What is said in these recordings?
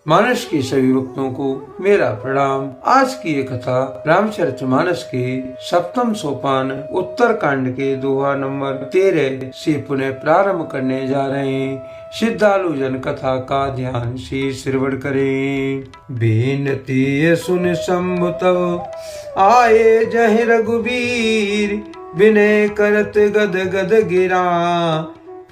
मानस के सभी भक्तों को मेरा प्रणाम। आज की ये कथा रामचरितमानस के सप्तम सोपान उत्तर कांड के दोहा नंबर 13 से पुनः प्रारंभ करने जा रहे हैं। श्रद्धालु जन कथा का ध्यान से श्रवण करें। बेनती सुन शंभु तब आए जहि रघुबीर, विनय करत गद गद गिरा,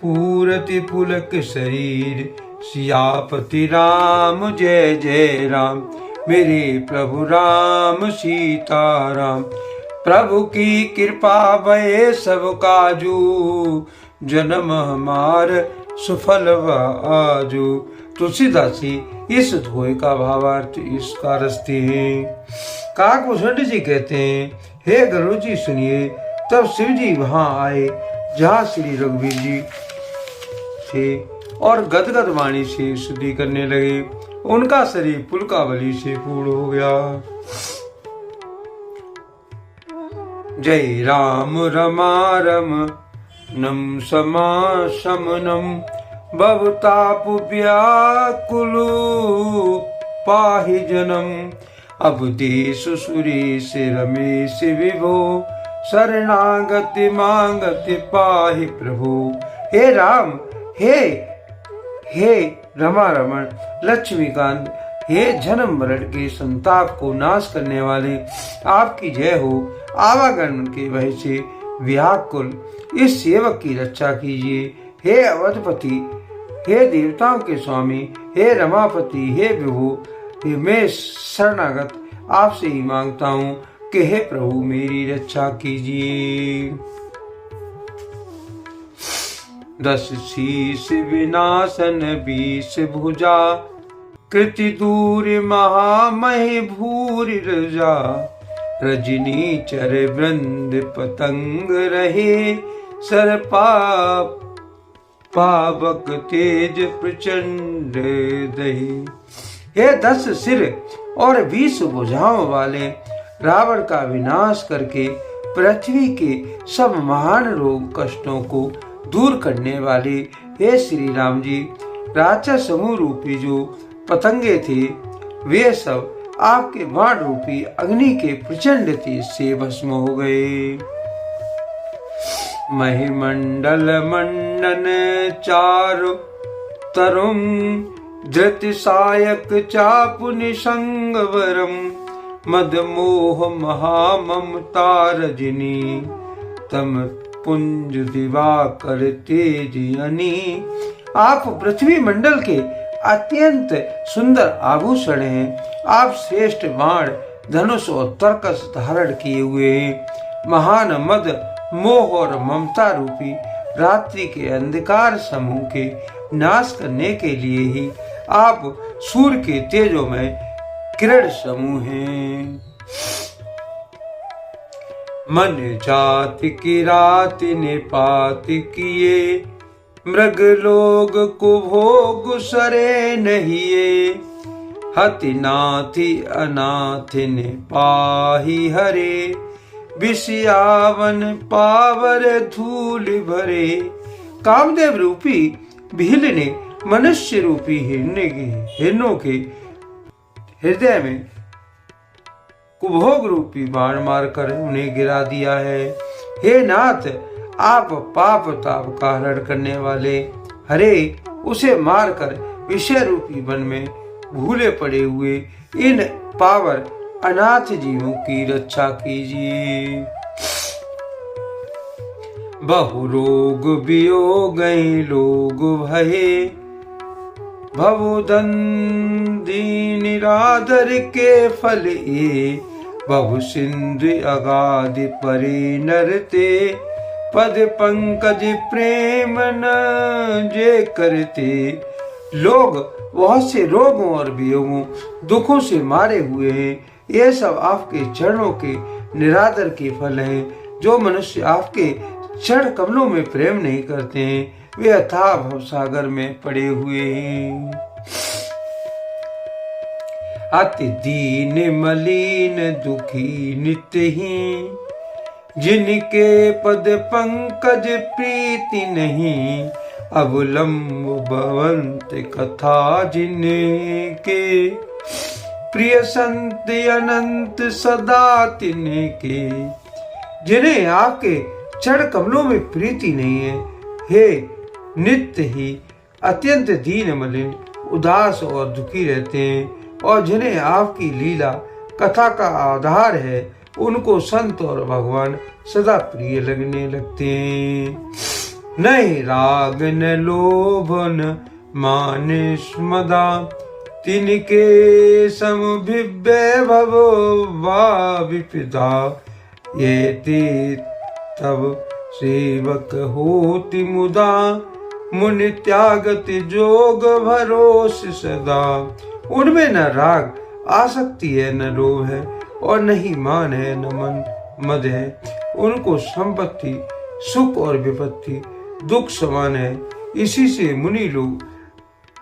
पूरति पुलक शरीर, सियापति राम जय जय राम। मेरे प्रभु राम सीताराम, प्रभु की कृपा भये सब काजू, जन्म हमार सुफल आजू। तुलसीदासी इस धोए का भावार्थ इसका रचते हैं। काकभूषण जी कहते हैं, हे गुरु जी सुनिए। तब शिव जी वहां आए जहाँ श्री रघुवीर जी थे और गदगद वाणी से स्तुति करने लगे। उनका शरीर पुलकावली से पूर्ण हो गया। जय राम रमारम नम समा समनम, भवताप व्याकुलु पाहि जनम। अब देश सुरेश रमेश विभो, शरणागति मांगति पाहि प्रभु। हे राम, हे रमा रमण लक्ष्मीकांत, हे जन्म मरण के संताप को नाश करने वाले, आपकी जय हो। आवागमन के भय से व्याकुल इस सेवक की रक्षा कीजिए। हे अवधपति, हे देवताओं के स्वामी, हे रमापति, हे विभु, मैं शरणागत आपसे ही मांगता हूँ कि हे प्रभु मेरी रक्षा कीजिए। 10 शीश विनाशन 20 भुजा, कृति दूर महामहि भूरि रजा। रजनी चर वृंद पतंग रहे, सर पावक तेज प्रचंड दहे। हे 10 सिर और 20 भुजाओं वाले रावण का विनाश करके पृथ्वी के सब महान रोग कष्टों को दूर करने वाले हे श्री राम जी, राक्षस समूह रूपी जो पतंगे थे वे सब आपके बाण रूपी अग्नि के प्रचंड तेज से भस्म हो गए। महिमंडल मंडन चारु तरुम, धृत सायक चापु निसंगवरम। मद मोह महाममता रजनी, तम पुंज दिवाकर तेज अनी। आप पृथ्वी मंडल के अत्यंत सुंदर आभूषण हैं। आप श्रेष्ठ बाण धनुष और तरकस धारण किए हुए हैं। महान मद मोह और ममता रूपी रात्रि के अंधकार समूह के नाश करने के लिए ही आप सूर्य के तेजों में किरण समूह हैं। मन जाति की रात ने पात किए, मृग लोग को भोग सरे नहिए। हति नाथि अनाथ ने पाही हरे, विषयावन पावर धूल भरे। कामदेव रूपी भील ने मनुष्य रूपी हिरणों के हृदय में कुभोग रूपी बाण मारकर उन्हें गिरा दिया है। हे नाथ, आप पाप ताप का हरण करने वाले हरे उसे मारकर विषय रूपी वन में भूले पड़े हुए इन पावर अनाथ जीवों की रक्षा कीजिए। बहु रोग वियोग लोग भये, भवोदन दीन निरादर के फल ए। बहु सिंधु अगाध परे नरते, पद पंकज प्रेम न जे करते। लोग बहुत से रोगों और वियोगों दुखों से मारे हुए हैं। ये सब आपके चरणों के निरादर के फल हैं। जो मनुष्य आपके चरण कमलों में प्रेम नहीं करते हैं वे अथाह भवसागर में पड़े हुए हैं। अति दीन मलिन दुखी नित्य ही, जिनके पद पंकज प्रीति नहीं। अवलंब भवंत कथा जिनके, प्रिय संत अनंत सदा तिनके। जिन्हें आपके चरण कमलों में प्रीति नहीं है, हे नित्य ही अत्यंत दीन मलिन, उदास और दुखी रहते हैं, और जिन्हें आपकी लीला कथा का आधार है, उनको संत और भगवान सदा प्रिय लगने लगते हैं। नहीं राग न लोभ न मान स्मदा, तिनके समभिव्य भवो वा विपदा। ये तब सेवक होति मुदा, मुनि त्यागति जोग भरोस सदा। उनमें न राग आसक्ति है, न लोभ है, और न ही मान है, न मन मद है। उनको संपत्ति सुख और विपत्ति दुख समान है। इसी से मुनि लोग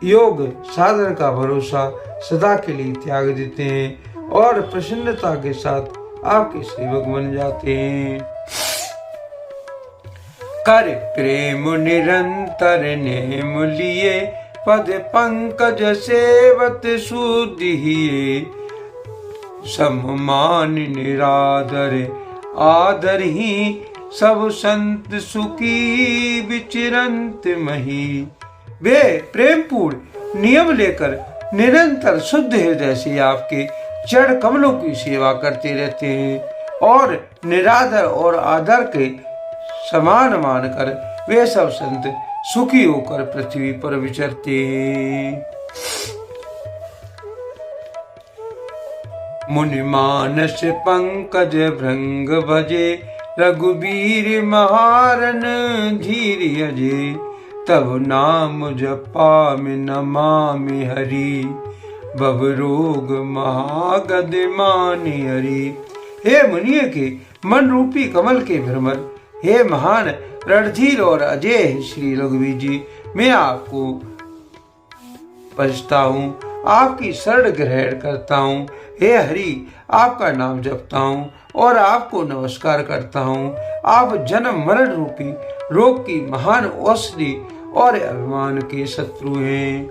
योग साधन का भरोसा सदा के लिए त्याग देते हैं और प्रसन्नता के साथ आपके सेवक बन जाते हैं। कर प्रेम निरंतर नेम लिए, पद पंकज सेवत शुद्धि। सम्मान निरादर आदर ही, सब संत सुखी विचरंत मही। वे प्रेम पूर्ण नियम लेकर निरंतर शुद्ध हृदय से आपके चरण कमलों की सेवा करते रहते हैं और निरादर और आदर के समान मानकर वे सब संत सुखी होकर पृथ्वी पर विचरते हैं। मुनि मानस पंकज भृंग भजे, रघुबीर महारन धीर अजे। तब नाम जपा में नमामि हरि, बब रोग महागद मानि हरि। हे मुनियों के मन रूपी कमल के भ्रमर, हे महान रणधीर और अजय श्री रघुवीर जी, मैं आपको भजता हूँ, आपकी शरण ग्रहण करता हूँ। हे हरि, आपका नाम जपता हूँ और आपको नमस्कार करता हूँ। आप जन्म मरण रूपी रोग की महान औषधि और अभिमान के शत्रु हैं।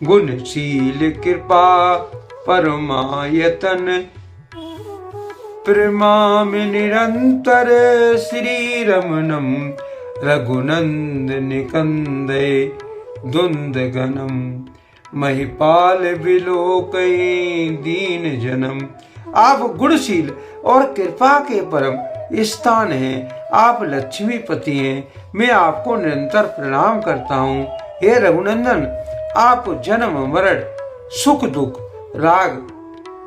गुणशील कृपा परमायतन, प्रेमाम निरंतर श्री रमणम। रघुनंद निकंदे द्वंद गणम, महिपाल विलोकई दीन जनम। आप गुणशील और कृपा के परम स्थान हैं, आप लक्ष्मीपति हैं। मैं आपको निरंतर प्रणाम करता हूँ। हे रघुनंदन, आप जन्म मरण सुख दुख राग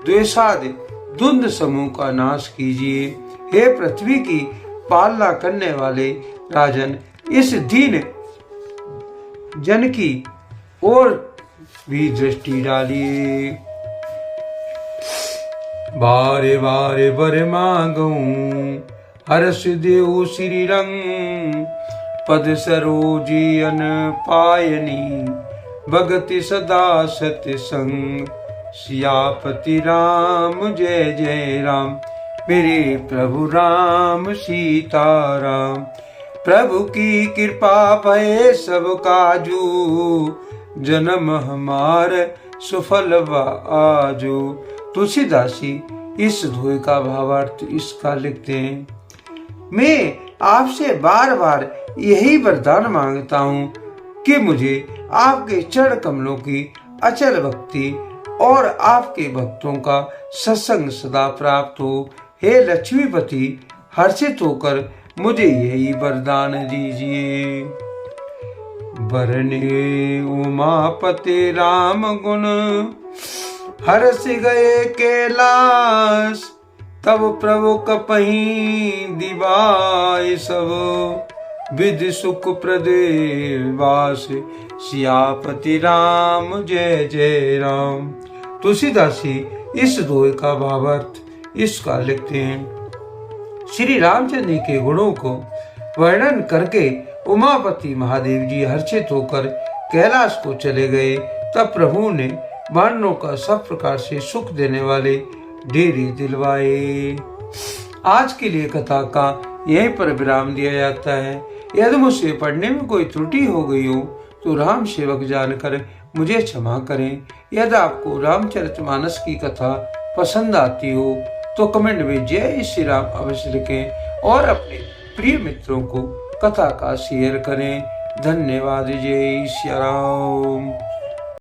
द्वेषादि द्वंद्व समूह का नाश कीजिए। हे पृथ्वी की पालना करने वाले राजन, इस दीन जन की ओर भी दृष्टि डालिए। बारे बारे बर मांगूं, हर्ष देव श्री रंग। पद सरोजी अन पायनी, भगति सदा सत्य संग। सियापति राम जय जय राम, मेरे प्रभु राम सीताराम। प्रभु की कृपा भय सब काजू, जन्म हमार सुफल आजू। तुलसीदासी इस दोहे का भावार्थ इसका लिखते हैं। मैं आपसे बार बार यही वरदान मांगता हूँ कि मुझे आपके चरण कमलों की अचल भक्ति और आपके भक्तों का सत्संग सदा प्राप्त हो। हे लक्ष्मीपति, हर्षित होकर मुझे यही वरदान दीजिए। बरने उमापति राम गुण, हर्ष गए कैलाश। तब प्रभु कपहीं दिवाय सब, विधि सुख प्रदे वास। सियापति राम जय जय राम। तुलसीदासी इस दोहे का भावार्थ इसका लिखते हैं। श्री रामचंद्र के गुणों को वर्णन करके उमापति महादेव जी हर्षित होकर कैलाश को चले गए। तब प्रभु ने वानरों का सब प्रकार से सुख देने वाले डेरे दिलवाए। आज के लिए कथा का यहीं पर विराम दिया जाता है। यदि मुझसे पढ़ने में कोई त्रुटि हो गई हो तो राम सेवक जानकर मुझे क्षमा करें। यदि आपको रामचरितमानस की कथा पसंद आती हो तो कमेंट में जय श्री राम अवश्य लिखें और अपने प्रिय मित्रों को कथा का शेयर करें। धन्यवाद। जय श्री राम।